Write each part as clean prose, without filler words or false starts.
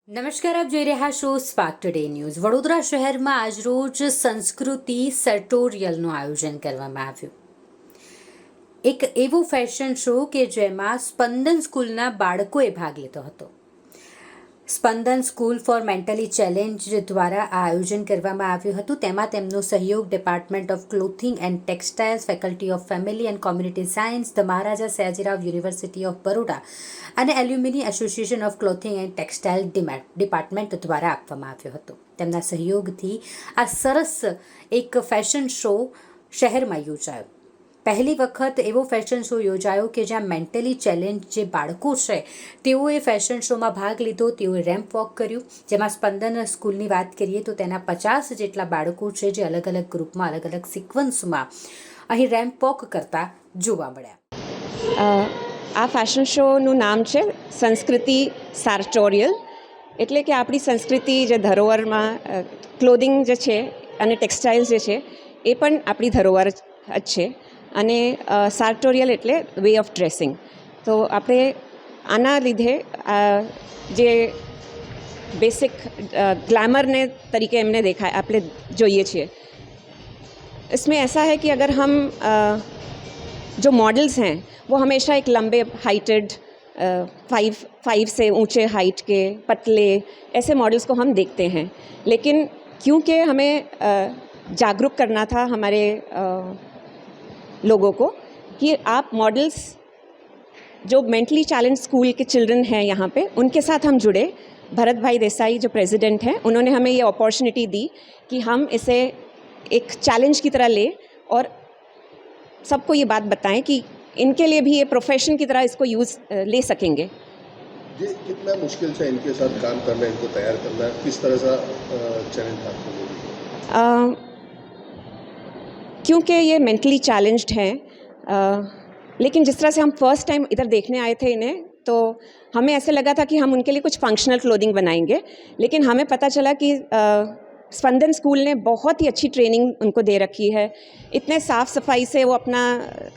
નમસ્કાર, આપ જોઈ રહ્યા છો સ્પાર્ક ટુડે ન્યૂઝ. વડોદરા શહેરમાં આજરોજ સંસ્કૃતિ સર્ટોરિયલનું આયોજન કરવામાં આવ્યું. એક એવો ફેશન શો કે જેમાં સ્પંદન સ્કૂલના બાળકોએ ભાગ લીધો હતો. Spandan school for mentally challenge દ્વારા આ આયોજન કરવામાં આવ્યું હતું. તેમાં તેમનો સહયોગ department of clothing and textiles, faculty of family and community science, the Maharaja Sayajirao university of Baroda અને alumni association of clothing and textile department દ્વારા આપવામાં આવ્યો હતો. તેમના સહયોગથી આ સરસ એક ફેશન શો શહેરમાં યોજાયો. પહેલી વખત એવો ફેશન શો યોજાયો કે જ્યાં મેન્ટલી ચેલેન્જ જે બાળકો છે તેઓએ ફેશન શોમાં ભાગ લીધો. તેઓએ રેમ્પ વોક કર્યું, જેમાં સ્પંદન સ્કૂલની વાત કરીએ તો તેના 50 જેટલા બાળકો છે જે અલગ અલગ ગ્રુપમાં અલગ અલગ સિક્વન્સમાં અહીં રેમ્પ વોક કરતા જોવા મળ્યા. આ ફેશન શોનું નામ છે સંસ્કૃતિ સાર્ટોરિયલ, એટલે કે આપણી સંસ્કૃતિ જે ધરોહરમાં ક્લોધિંગ જે છે અને ટેક્સટાઇલ્સ જે છે એ પણ આપણી ધરોહર જ છે. અને સાર્ટોરિયલ એટલે વે ઓફ ડ્રેસિંગ. તો આપણે આના લીધે જે બેસિક ग्लैमर तरीके हमने देखा है, આપણે જોઈએ છીએ. इसमें ऐसा है कि अगर हम जो मॉडल्स हैं वो हमेशा एक लंबे हाइटेड 5 से ऊंचे हाइट के पतले ऐसे मॉडल्स को हम देखते हैं. लेकिन क्योंकि हमें जागरूक करना था हमारे लोगों को कि आप मॉडल्स जो मेंटली चैलेंज स्कूल के चिल्ड्रन हैं यहाँ पे, उनके साथ हम जुड़े. भरत भाई देसाई जो प्रेसिडेंट हैं, उन्होंने हमें ये अपॉर्चुनिटी दी कि हम इसे एक चैलेंज की तरह ले और सबको ये बात बताएं कि इनके लिए भी ये प्रोफेशन की तरह इसको यूज़ ले सकेंगे. ये कितना मुश्किल है इनके साथ काम करना, इनको तैयार करना, किस तरह सा चैलेंज था आपको? क्योंकि ये मेंटली चैलेंज्ड हैं, लेकिन जिस तरह से हम फर्स्ट टाइम इधर देखने आए थे इन्हें, तो हमें ऐसे लगा था कि हम उनके लिए कुछ फंक्शनल क्लोथिंग बनाएंगे. लेकिन हमें पता चला कि स्पंदन स्कूल ने बहुत ही अच्छी ट्रेनिंग उनको दे रखी है. इतने साफ़ सफाई से वो अपना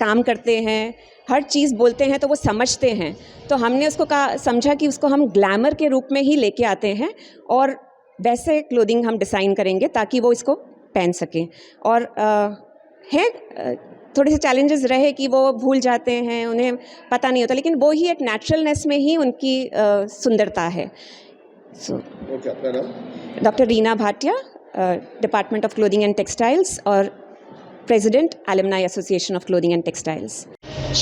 काम करते हैं, हर चीज़ बोलते हैं तो वो समझते हैं. तो हमने उसको समझा कि उसको हम ग्लैमर के रूप में ही लेके आते हैं और वैसे क्लोथिंग हम डिज़ाइन करेंगे ताकि वो इसको पहन सकें. और है थोड़े से चैलेंजेस रहे कि वो भूल जाते हैं, उन्हें पता नहीं होता, लेकिन वो ही एक नेचुरलनेस में ही उनकी सुंदरता है. सो आपका नाम? Doctor Reena Bhatia, department of clothing and textiles और president alumni association of clothing and textiles.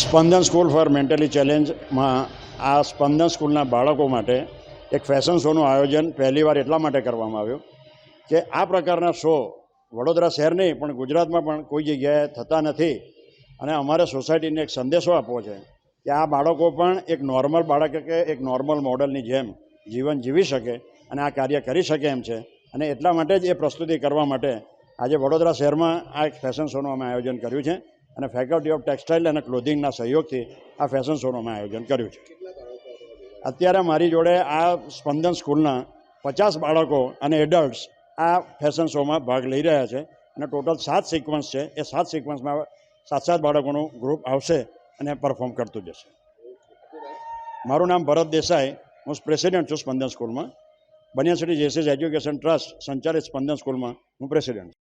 Spandan school for mentally ચેલેન્જમાં આ સ્પંદન સ્કૂલના બાળકો માટે એક ફેશન શોનું આયોજન પહેલીવાર એટલા માટે કરવામાં આવ્યું કે આ પ્રકારના શો વડોદરા શહેર નહીં પણ ગુજરાતમાં પણ કોઈ જગ્યાએ થતા નથી. અને અમારે સોસાયટીને એક સંદેશો આપવો છે કે આ બાળકો પણ એક નોર્મલ બાળક કે એક નોર્મલ મોડલની જેમ જીવન જીવી શકે અને આ કાર્ય કરી શકે એમ છે. અને એટલા માટે જ એ પ્રસ્તુતિ કરવા માટે આજે વડોદરા શહેરમાં આ એક ફેશન શોનું અમે આયોજન કર્યું છે અને ફેકલ્ટી ઓફ ટેક્સટાઇલ અને ક્લોથિંગના સહયોગથી આ ફેશન શોનું અમે આયોજન કર્યું છે. અત્યારે મારી જોડે આ સ્પંદન સ્કૂલના 50 બાળકો અને એડલ્ટ્સ આ ફેશન શોમાં ભાગ લઈ રહ્યા છે. અને ટોટલ 7 સિક્વન્સ છે. એ 7 સિક્વન્સમાં 7 બાળકોનું ગ્રુપ આવશે અને પરફોર્મ કરતું જશે. મારું નામ ભરત દેસાઈ, હું પ્રેસિડેન્ટ છું સ્પંદન સ્કૂલમાં. બનિયા સિટી જેસીસ એજ્યુકેશન ટ્રસ્ટ સંચાલિત સ્પંદન સ્કૂલમાં હું પ્રેસિડેન્ટ છું.